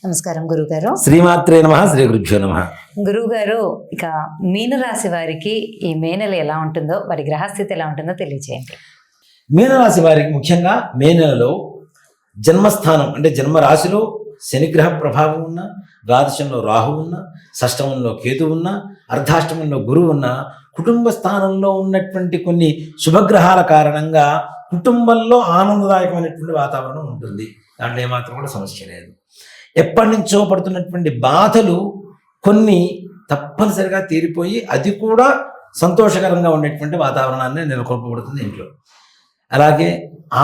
నమస్కారం గురుగారు. శ్రీమాత్రే నమః. శ్రీ గురుభ్యో నమః. గురుగారు, ఇక మీనరాశి వారికి ఈ మే నెల ఎలా ఉంటుందో, వారి గ్రహస్థితి ఎలా ఉంటుందో తెలియజేయండి. మీనరాశి వారికి ముఖ్యంగా మే నెలలో జన్మస్థానం అంటే జన్మరాశిలో శనిగ్రహ ప్రభావం ఉన్న, ద్వాదశంలో రాహు ఉన్న, షష్టమంలో కేతు ఉన్న, అర్ధాష్టమంలో గురువు ఉన్న, కుటుంబ స్థానంలో ఉన్నటువంటి కొన్ని శుభగ్రహాల కారణంగా కుటుంబంలో ఆనందదాయకమైనటువంటి వాతావరణం ఉంటుంది. దాంట్లో ఏమాత్రం కూడా సమస్య లేదు. ఎప్పటి నుంచో పడుతున్నటువంటి బాధలు కొన్ని తప్పనిసరిగా తీరిపోయి అది కూడా సంతోషకరంగా ఉండేటువంటి వాతావరణాన్ని నెలకొల్పబడుతుంది ఇంట్లో. అలాగే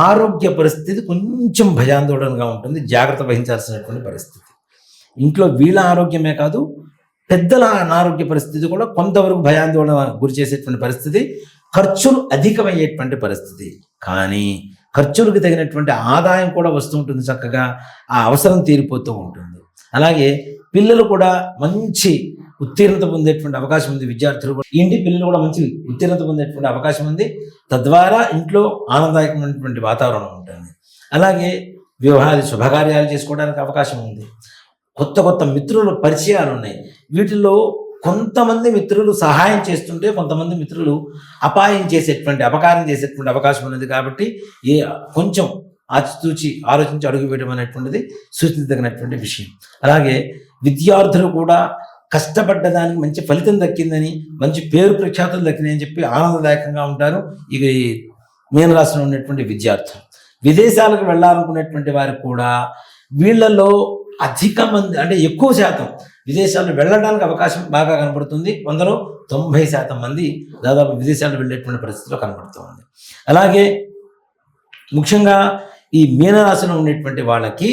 ఆరోగ్య పరిస్థితి కొంచెం భయాందోళనగా ఉంటుంది, జాగ్రత్త వహించాల్సినటువంటి పరిస్థితి. ఇంట్లో వీళ్ళ ఆరోగ్యమే కాదు, పెద్దల అనారోగ్య పరిస్థితి కూడా కొంతవరకు భయాందోళన గురి చేసేటువంటి పరిస్థితి, ఖర్చులు అధికమయ్యేటువంటి పరిస్థితి. కానీ ఖర్చులకు తగినటువంటి ఆదాయం కూడా వస్తూ ఉంటుంది, చక్కగా ఆ అవసరం తీరిపోతూ ఉంటుంది. అలాగే పిల్లలు కూడా మంచి ఉత్తీర్ణత పొందేటువంటి అవకాశం ఉంది. విద్యార్థులు కూడా ఇంటి పిల్లలు కూడా మంచి ఉత్తీర్ణత పొందేటువంటి అవకాశం ఉంది. తద్వారా ఇంట్లో ఆనందదాయకమైనటువంటి వాతావరణం ఉంటుంది. అలాగే వివాహాది శుభకార్యాలు చేసుకోవడానికి అవకాశం ఉంది. కొత్త కొత్త మిత్రుల పరిచయాలు ఉన్నాయి. వీటిల్లో కొంతమంది మిత్రులు సహాయం చేస్తుంటే కొంతమంది మిత్రులు అపాయం చేసేటువంటి అపకారం చేసేటువంటి అవకాశం ఉన్నది. కాబట్టి కొంచెం ఆచితూచి ఆలోచించి అడుగు వేయడం అనేటువంటిది సూచించదగినటువంటి విషయం. అలాగే విద్యార్థులు కూడా కష్టపడ్డ దానికి మంచి ఫలితం దక్కిందని, మంచి పేరు ప్రఖ్యాతులు దక్కినాయని చెప్పి ఆనందదాయకంగా ఉంటారు. ఇక మీనరాశిలో ఉన్నటువంటి విద్యార్థులు విదేశాలకు వెళ్ళాలనుకునేటువంటి వారికి కూడా వీళ్ళలో అధిక మంది అంటే ఎక్కువ శాతం విదేశాల్లో వెళ్ళడానికి అవకాశం బాగా కనబడుతుంది. 100లో 90% మంది దాదాపు విదేశాల్లో వెళ్ళేటువంటి పరిస్థితిలో కనబడుతుంది. అలాగే ముఖ్యంగా ఈ మీనరాశిలో ఉండేటువంటి వాళ్ళకి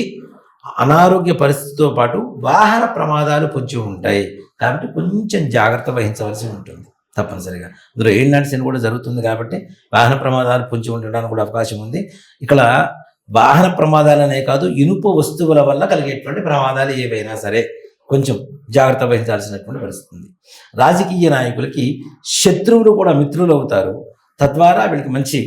అనారోగ్య పరిస్థితితో పాటు వాహన ప్రమాదాలు పొంచి ఉంటాయి. కాబట్టి కొంచెం జాగ్రత్త వహించవలసి ఉంటుంది తప్పనిసరిగా. అందులో ఏళ్ళనాటి శని కూడా జరుగుతుంది కాబట్టి వాహన ప్రమాదాలు పొంచి ఉండడానికి కూడా అవకాశం ఉంది. ఇక్కడ వాహన ప్రమాదాలనే కాదు, ఇనుప వస్తువుల వల్ల కలిగేటువంటి ప్రమాదాలు ఏవైనా సరే కొంచెం జాగ్రత్త వహించాల్సినటువంటి పరిస్థితి ఉంది. రాజకీయ నాయకులకి శత్రువులు కూడా మిత్రులు అవుతారు. తద్వారా వీళ్ళకి మంచి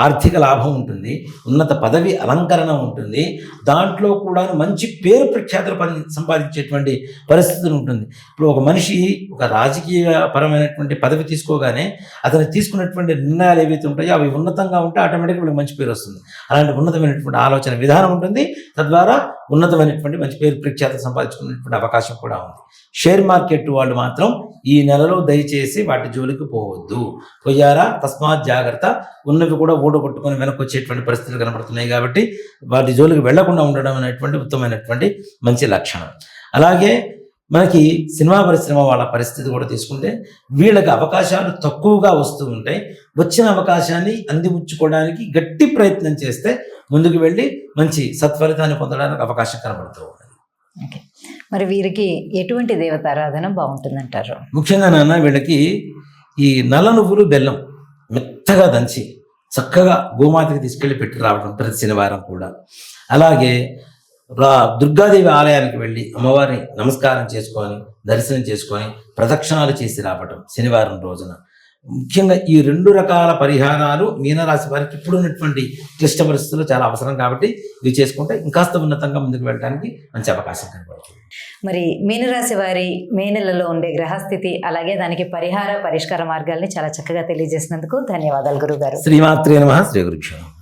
ఆర్థిక లాభం ఉంటుంది, ఉన్నత పదవి అలంకరణ ఉంటుంది. దాంట్లో కూడా మంచి పేరు ప్రఖ్యాతులు సంపాదించేటువంటి పరిస్థితి ఉంటుంది. ఇప్పుడు ఒక మనిషి ఒక రాజకీయ పరమైనటువంటి పదవి తీసుకోగానే అతను తీసుకున్నటువంటి నిర్ణయాలు ఏవైతే ఉంటాయో అవి ఉన్నతంగా ఉంటే ఆటోమేటిక్గా వీళ్ళకి మంచి పేరు వస్తుంది. అలాంటి ఉన్నతమైనటువంటి ఆలోచన విధానం ఉంటుంది. తద్వారా ఉన్నతమైనటువంటి మంచి పేరు ప్రఖ్యాతులు సంపాదించుకునేటువంటి అవకాశం కూడా ఉంది. షేర్ మార్కెట్ వాళ్ళు మాత్రం ఈ నెలలో దయచేసి వాటి జోలికి పోవద్దు. పోయారా తస్మాత్ జాగ్రత్త. ఉన్నవి కూడా ఊడగొట్టుకొని వెనక్కి వచ్చేటువంటి పరిస్థితులు కనబడుతున్నాయి. కాబట్టి వాటి జోలికి వెళ్లకుండా ఉండడం అనేటువంటి ఉత్తమమైనటువంటి మంచి లక్షణం. అలాగే మనకి సినిమా పరిశ్రమ వాళ్ళ పరిస్థితి కూడా తీసుకుంటే వీళ్ళకి అవకాశాలు తక్కువగా వస్తూ ఉంటాయి. వచ్చిన అవకాశాన్ని అందిపుచ్చుకోవడానికి గట్టి ప్రయత్నం చేస్తే ముందుకు వెళ్ళి మంచి సత్ఫలితాన్ని పొందడానికి అవకాశం కనబడుతూ ఉంటుంది. మరి వీరికి ఎటువంటి దేవతారాధన బాగుంటుందంటారు? ముఖ్యంగా నాన్న వీళ్ళకి ఈ నల్ల నువ్వులు బెల్లం మెత్తగా దంచి చక్కగా గోమాతకి తీసుకెళ్ళి పెట్టి రావడం ప్రతి శనివారం కూడా. అలాగే దుర్గాదేవి ఆలయానికి వెళ్ళి అమ్మవారిని నమస్కారం చేసుకొని దర్శనం చేసుకొని ప్రదక్షిణాలు చేసి రావడం శనివారం రోజున. ముఖ్యంగా ఈ 2 రకాల పరిహారాలు మీనరాశి వారికి ఇప్పుడు ఉన్నటువంటి క్లిష్ట పరిస్థితుల్లో చాలా అవసరం. కాబట్టి ఇవి చేసుకుంటే ఇంకాస్త ఉన్నతంగా ముందుకు వెళ్ళడానికి మంచి అవకాశం కనబడుతుంది. మరి మీనరాశి వారి మే నెలలో ఉండే గ్రహస్థితి అలాగే దానికి పరిష్కార మార్గాల్ని చాలా చక్కగా తెలియజేసినందుకు ధన్యవాదాలు గురుగారు. శ్రీమాత్రే నమః. శ్రీ గురుభ్యో నమః.